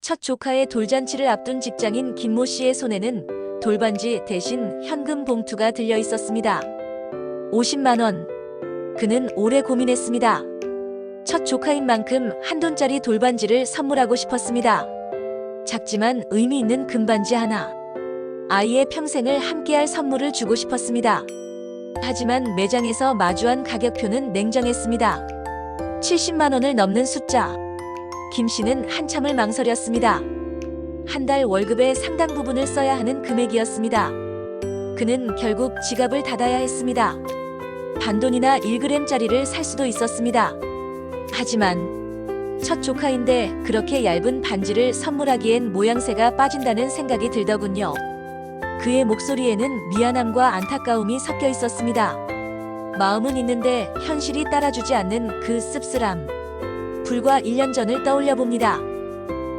첫 조카의 돌잔치를 앞둔 직장인 김모 씨의 손에는 돌반지 대신 현금 봉투가 들려 있었습니다. 50만 원. 그는 오래 고민했습니다. 첫 조카인 만큼 한돈짜리 돌반지를 선물하고 싶었습니다. 작지만 의미 있는 금반지 하나. 아이의 평생을 함께할 선물을 주고 싶었습니다. 하지만 매장에서 마주한 가격표는 냉정했습니다. 70만 원을 넘는 숫자. 김 씨는 한참을 망설였습니다. 한 달 월급의 상당 부분을 써야 하는 금액이었습니다. 그는 결국 지갑을 닫아야 했습니다. 반돈이나 1g짜리를 살 수도 있었습니다. 하지만 첫 조카인데 그렇게 얇은 반지를 선물하기엔 모양새가 빠진다는 생각이 들더군요. 그의 목소리에는 미안함과 안타까움이 섞여 있었습니다. 마음은 있는데 현실이 따라주지 않는 그 씁쓸함. 불과 1년 전을 떠올려 봅니다.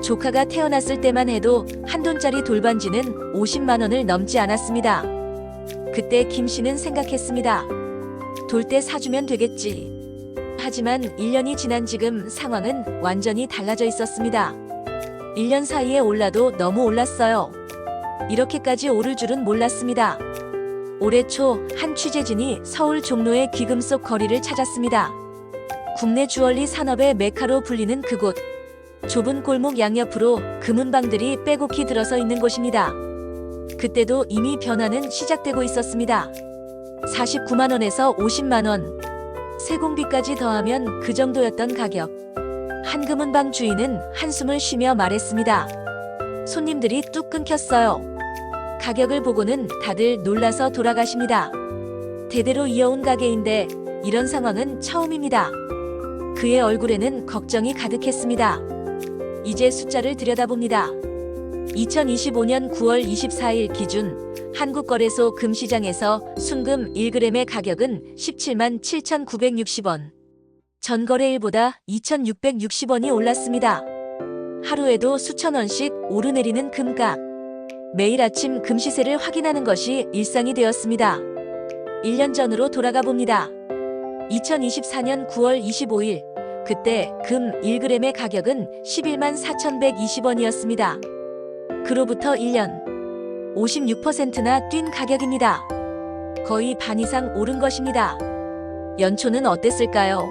조카가 태어났을 때만 해도 한돈짜리 돌반지는 50만 원을 넘지 않았습니다. 그때 김 씨는 생각했습니다. 돌 때 사주면 되겠지. 하지만 1년이 지난 지금 상황은 완전히 달라져 있었습니다. 1년 사이에 올라도 너무 올랐어요. 이렇게까지 오를 줄은 몰랐습니다. 올해 초 한 취재진이 서울 종로의 귀금속 거리를 찾았습니다. 국내 주얼리 산업의 메카로 불리는 그곳. 좁은 골목 양옆으로 금은방들이 빼곡히 들어서 있는 곳입니다. 그때도 이미 변화는 시작되고 있었습니다. 49만 원에서 50만 원. 세공비까지 더하면 그 정도였던 가격. 한 금은방 주인은 한숨을 쉬며 말했습니다. 손님들이 뚝 끊겼어요. 가격을 보고는 다들 놀라서 돌아가십니다. 대대로 이어온 가게인데 이런 상황은 처음입니다. 그의 얼굴에는 걱정이 가득했습니다. 이제 숫자를 들여다봅니다. 2025년 9월 24일 기준 한국거래소 금시장에서 순금 1g의 가격은 17만 7,960원. 전거래일보다 2,660원이 올랐습니다. 하루에도 수천 원씩 오르내리는 금값. 매일 아침 금시세를 확인하는 것이 일상이 되었습니다. 1년 전으로 돌아가 봅니다. 2024년 9월 25일, 그때 금 1g의 가격은 11만 4,120원이었습니다. 그로부터 1년, 56%나 뛴 가격입니다. 거의 반 이상 오른 것입니다. 연초는 어땠을까요?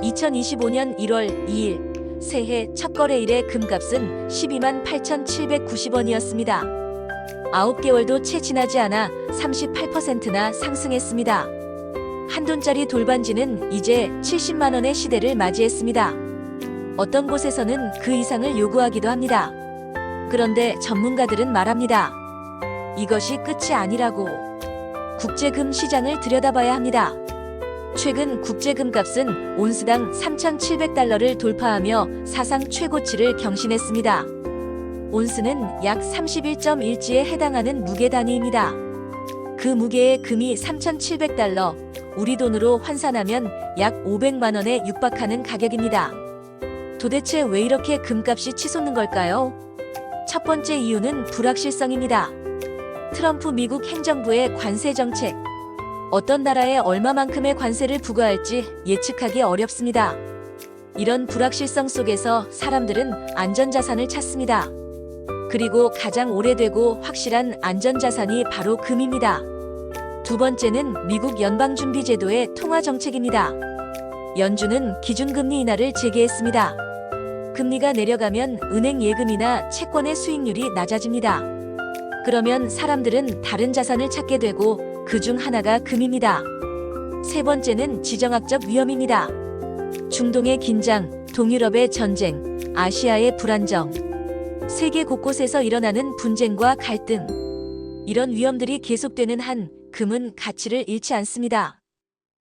2025년 1월 2일, 새해 첫 거래일의 금값은 12만 8,790원이었습니다. 9개월도 채 지나지 않아 38%나 상승했습니다. 한돈짜리 돌반지는 이제 70만 원의 시대를 맞이했습니다. 어떤 곳에서는 그 이상을 요구하기도 합니다. 그런데 전문가들은 말합니다. 이것이 끝이 아니라고. 국제금 시장을 들여다봐야 합니다. 최근 국제금값은 온스당 3,700달러를 돌파하며 사상 최고치를 경신했습니다. 온스는 약 31.1지에 해당하는 무게 단위입니다. 그 무게의 금이 3,700달러, 우리 돈으로 환산하면 약 500만 원에 육박하는 가격입니다. 도대체 왜 이렇게 금값이 치솟는 걸까요? 첫 번째 이유는 불확실성입니다. 트럼프 미국 행정부의 관세 정책. 어떤 나라에 얼마만큼의 관세를 부과할지 예측하기 어렵습니다. 이런 불확실성 속에서 사람들은 안전자산을 찾습니다. 그리고 가장 오래되고 확실한 안전자산이 바로 금입니다. 두 번째는 미국 연방준비제도의 통화정책입니다. 연준은 기준금리 인하를 재개했습니다. 금리가 내려가면 은행 예금이나 채권의 수익률이 낮아집니다. 그러면 사람들은 다른 자산을 찾게 되고 그 중 하나가 금입니다. 세 번째는 지정학적 위험입니다. 중동의 긴장, 동유럽의 전쟁, 아시아의 불안정. 세계 곳곳에서 일어나는 분쟁과 갈등. 이런 위험들이 계속되는 한 금은 가치를 잃지 않습니다.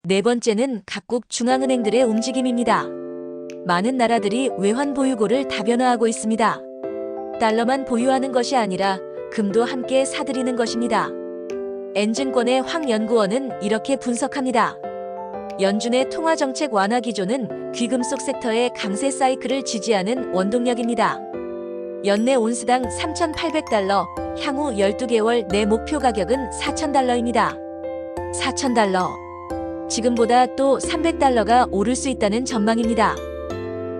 네 번째는 각국 중앙은행들의 움직임입니다. 많은 나라들이 외환 보유고를 다변화하고 있습니다. 달러만 보유하는 것이 아니라 금도 함께 사들이는 것입니다. 엔증권의 황 연구원은 이렇게 분석합니다. 연준의 통화정책 완화 기조는 귀금속 섹터의 강세 사이클을 지지하는 원동력입니다. 연내 온스당 3,800달러, 향후 12개월 내 목표 가격은 4,000달러입니다. 4,000달러. 지금보다 또 300달러가 오를 수 있다는 전망입니다.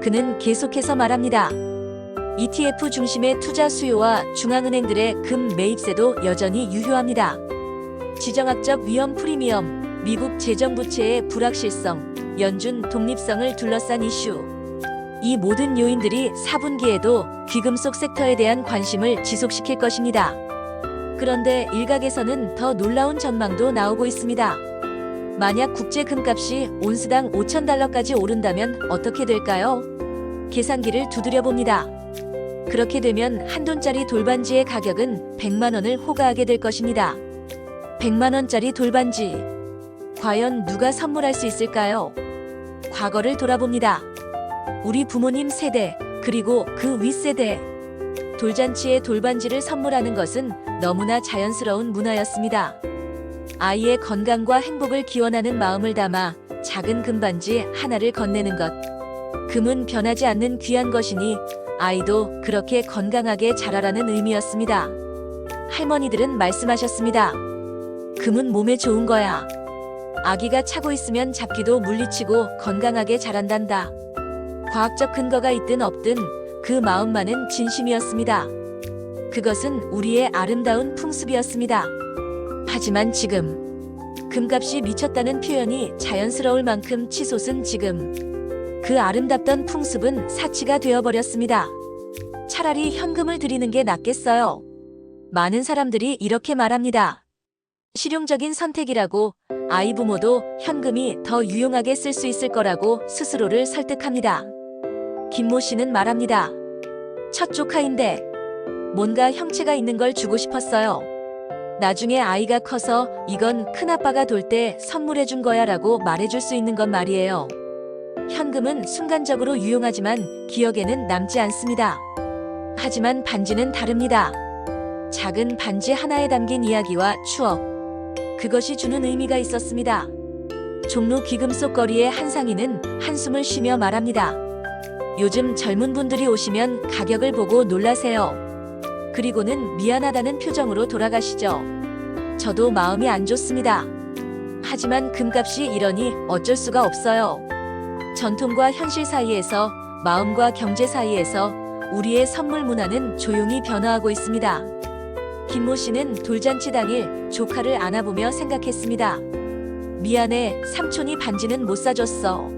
그는 계속해서 말합니다. ETF 중심의 투자 수요와 중앙은행들의 금 매입세도 여전히 유효합니다. 지정학적 위험 프리미엄, 미국 재정부채의 불확실성, 연준 독립성을 둘러싼 이슈. 이 모든 요인들이 4분기에도 귀금속 섹터에 대한 관심을 지속시킬 것입니다. 그런데 일각에서는 더 놀라운 전망도 나오고 있습니다. 만약 국제 금값이 온스당 5,000달러까지 오른다면 어떻게 될까요? 계산기를 두드려 봅니다. 그렇게 되면 한 돈짜리 돌반지의 가격은 100만 원을 호가하게 될 것입니다. 100만 원짜리 돌반지. 과연 누가 선물할 수 있을까요? 과거를 돌아봅니다. 우리 부모님 세대, 그리고 그 윗세대. 돌잔치에 돌반지를 선물하는 것은 너무나 자연스러운 문화였습니다. 아이의 건강과 행복을 기원하는 마음을 담아 작은 금반지 하나를 건네는 것. 금은 변하지 않는 귀한 것이니 아이도 그렇게 건강하게 자라라는 의미였습니다. 할머니들은 말씀하셨습니다. 금은 몸에 좋은 거야. 아기가 차고 있으면 잡기도 물리치고 건강하게 자란단다. 과학적 근거가 있든 없든 그 마음만은 진심이었습니다. 그것은 우리의 아름다운 풍습이었습니다. 하지만 지금 금값이 미쳤다는 표현이 자연스러울 만큼 치솟은 지금 그 아름답던 풍습은 사치가 되어버렸습니다. 차라리 현금을 드리는 게 낫겠어요. 많은 사람들이 이렇게 말합니다. 실용적인 선택이라고. 아이 부모도 현금이 더 유용하게 쓸 수 있을 거라고 스스로를 설득합니다. 김모 씨는 말합니다. 첫 조카인데 뭔가 형체가 있는 걸 주고 싶었어요. 나중에 아이가 커서 이건 큰아빠가 돌 때 선물해 준 거야 라고 말해줄 수 있는 건 말이에요. 현금은 순간적으로 유용하지만 기억에는 남지 않습니다. 하지만 반지는 다릅니다. 작은 반지 하나에 담긴 이야기와 추억. 그것이 주는 의미가 있었습니다. 종로 귀금속 거리의 한 상인은 한숨을 쉬며 말합니다. 요즘 젊은 분들이 오시면 가격을 보고 놀라세요. 그리고는 미안하다는 표정으로 돌아가시죠. 저도 마음이 안 좋습니다. 하지만 금값이 이러니 어쩔 수가 없어요. 전통과 현실 사이에서, 마음과 경제 사이에서 우리의 선물 문화는 조용히 변화하고 있습니다. 김모 씨는 돌잔치 당일 조카를 안아보며 생각했습니다. 미안해, 삼촌이 반지는 못 사줬어.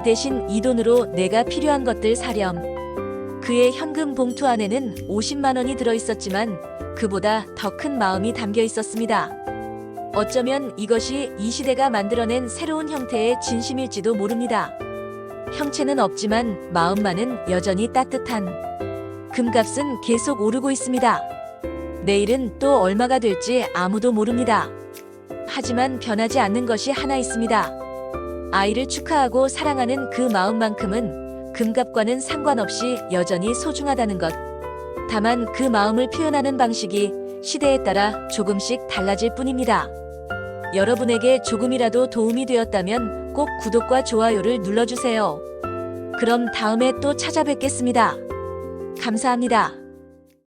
대신 이 돈으로 내가 필요한 것들 사렴. 그의 현금 봉투 안에는 50만 원이 들어있었지만 그보다 더 큰 마음이 담겨 있었습니다. 어쩌면 이것이 이 시대가 만들어낸 새로운 형태의 진심일지도 모릅니다. 형체는 없지만 마음만은 여전히 따뜻한. 금값은 계속 오르고 있습니다. 내일은 또 얼마가 될지 아무도 모릅니다. 하지만 변하지 않는 것이 하나 있습니다. 아이를 축하하고 사랑하는 그 마음만큼은 금값과는 상관없이 여전히 소중하다는 것. 다만 그 마음을 표현하는 방식이 시대에 따라 조금씩 달라질 뿐입니다. 여러분에게 조금이라도 도움이 되었다면 꼭 구독과 좋아요를 눌러주세요. 그럼 다음에 또 찾아뵙겠습니다. 감사합니다.